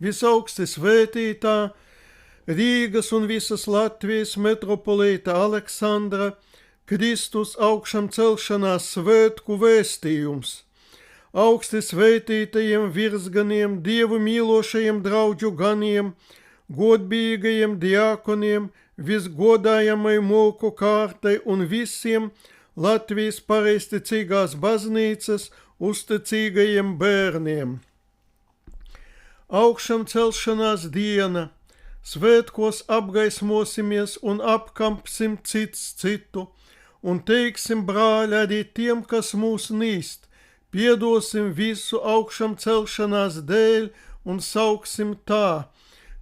visaugsti svētītā Rīgas un visas Latvijas metropolīta Aleksandra Kristus augšam celšanās svētku vēstījums. Augsti svētītajiem virsganiem, Dievu mīlošajiem draudžu ganiem, godbīgajiem diakoniem, visgodājamai mūku kārtai un visiem Latvijas pareizticīgās baznīcas uzticīgajiem bērniem. Augšam celšanās diena, svētkos apgaismosimies un apkampsim cits citu, un teiksim brāļi arī tiem, kas mūs nīst, piedosim visu augšam celšanās dēļ un sauksim tā: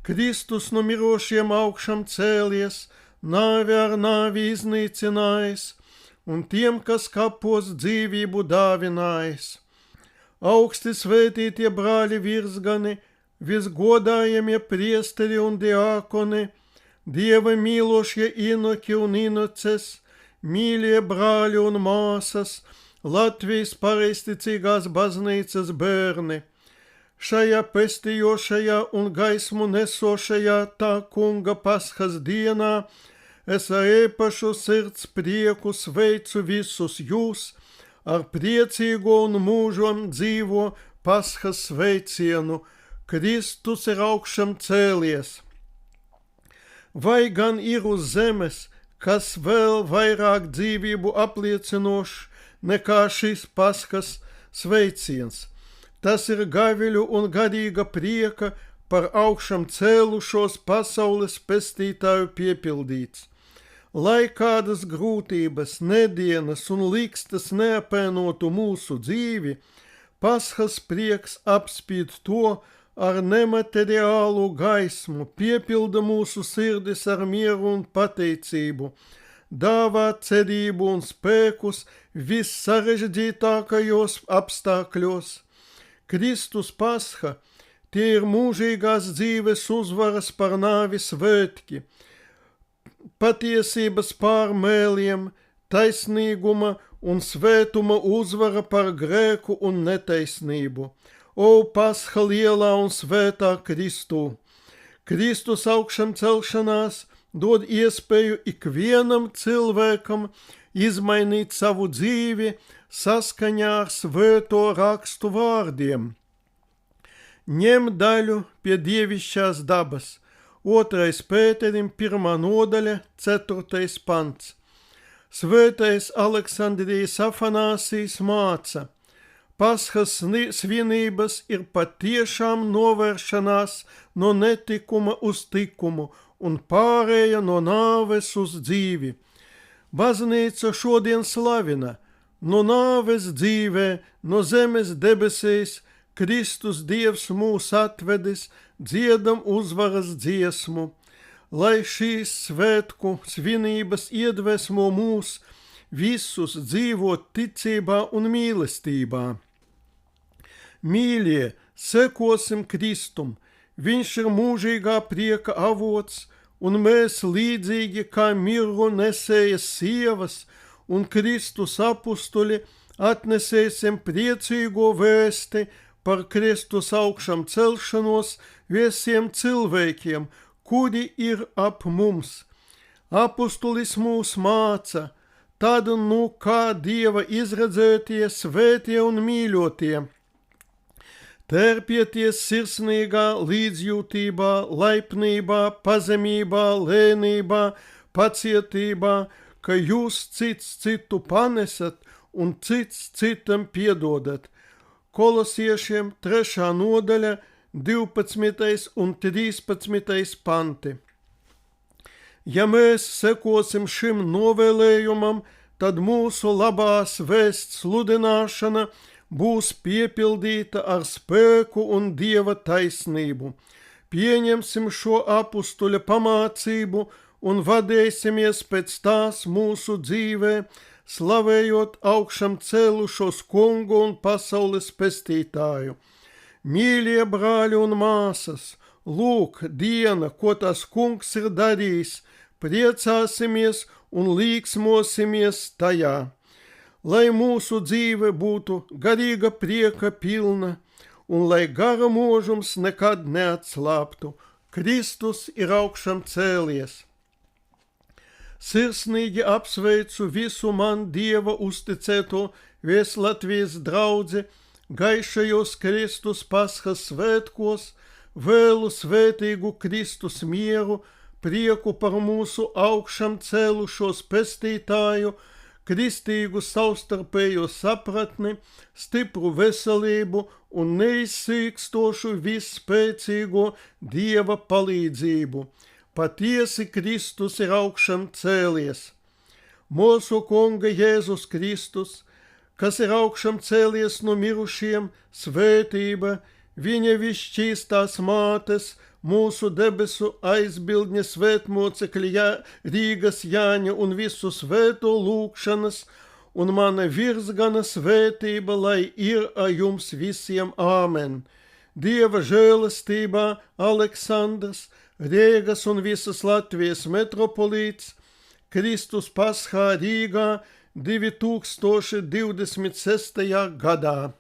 Kristus no mirošiem augšam cēlies, nāvi ar nāvi iznīcinājis, un tiem, kas kapos dzīvību dāvinājis. Augsti svētītie brāļi virsgani, visgodājamie priesteri un diakoni, Dieva mīlošie inoki un inoces, mīļie brāļi un māsas, Latvijas pareizticīgās baznīcas bērni. Šajā pestījošajā un gaismu nesošajā tā kunga Paskas dienā es ar īpašu sirds prieku sveicu visus jūs ar priecīgo un mūžam dzīvo Paskas sveicienu: Kristus ir augšam cēlies. Vai gan ir uz zemes, kas vēl vairāk dzīvību apliecinošs nekā šis Paskas sveiciens? Tas ir gaviļu un garīga prieka par augšam cēlušos pasaules pestītāju piepildīts. Lai kādas grūtības, nedienas un likstas neapēnotu mūsu dzīvi, Paskas prieks apspīd to ar nemateriālu gaismu, piepilda mūsu sirdis ar mieru un pateicību, dāvā cerību un spēkus vissarežģītākajos apstākļos. Kristus Pasha, tie ir mūžīgās dzīves uzvaras par nāvi svētki, patiesības pārmēliem, taisnīguma un svētuma uzvara par grēku un netaisnību. O Pasha lielā un svētā Kristū! Kristus augšam celšanās dod iespēju ikvienam cilvēkam izmainīt savu dzīvi saskaņā ar svēto rakstu vārdiem. Ņem daļu pie dievišķās dabas. 2. Pēterim 1. nodaļa, 4. pants. Svētais Aleksandrijas Afanāsijs māca: Paskas svinības ir patiešām novēršanās no netikuma uz tikumu un pārēja no nāves uz dzīvi. Baznīca šodien slavina: no nāves dzīvē, no zemes debesīs, Kristus Dievs mūs atvedis, dziedam uzvaras dziesmu. Lai šīs svētku svinības iedvesmo mūs visus dzīvot ticībā un mīlestībā. Mīļie, sekosim Kristum, viņš ir mūžīgā prieka avots, un mēs līdzīgi kā miru nesējas sievas un Kristus apustuļi atnesēsim priecīgo vēsti par Kristus augšam celšanos visiem cilvēkiem, kuri ir ap mums. Apustulis mūs māca: tad nu kā Dieva izredzētie, svētie un mīļotie, terpieties sirsnīgā līdzjūtībā, laipnībā, pazemībā, lēnībā, pacietībā, ka jūs cits citu panesat un cits citam piedodat. Kolosiešiem 3. nodaļa, 12. un 13. panti. Ja mēs sekosim šim novēlējumam, tad mūsu labās vēsts sludināšana būs piepildīta ar spēku un Dieva taisnību. Pieņemsim šo apustuļa pamācību un vadīsimies pēc tās mūsu dzīvē, slavējot augšam cēlušos kungu un pasaules pestītāju. Mīļie brāļi un māsas, lūk diena, ko tas kungs ir darījis, priecāsimies un līksmosimies tajā. Lai mūsu dzīve būtu garīga prieka pilna un lai gara mūžums nekad neatslāptu. Kristus ir augšām cēlies. Sirsnīgi apsveicu visu man Dieva uzticēto Vieslatvijas draudzi, gaišajos Kristus Paskas svētkos, vēlu svētīgu Kristus mieru, prieku par mūsu augšām cēlušos pestītāju, kristīgu savstarpējo sapratni, stipru veselību un neizsīkstošu visspēcīgo Dieva palīdzību. Patiesi Kristus ir augšām cēlies. Mūsu Kunga Jēzus Kristus, kas ir augšām cēlies no mirušiem, svētība, viņa visšķīstās mātes, mūsu debesu aizbildņa svētmocekļa Rīgas Jāņa un visu svēto lūgšanas, un mana virsgana svētība, lai ir ar jums visiem. Āmen. Dieva žēlastībā Aleksandrs, Rīgas un visas Latvijas metropolīts, Kristus Paschā Rīgā 2026. gadā.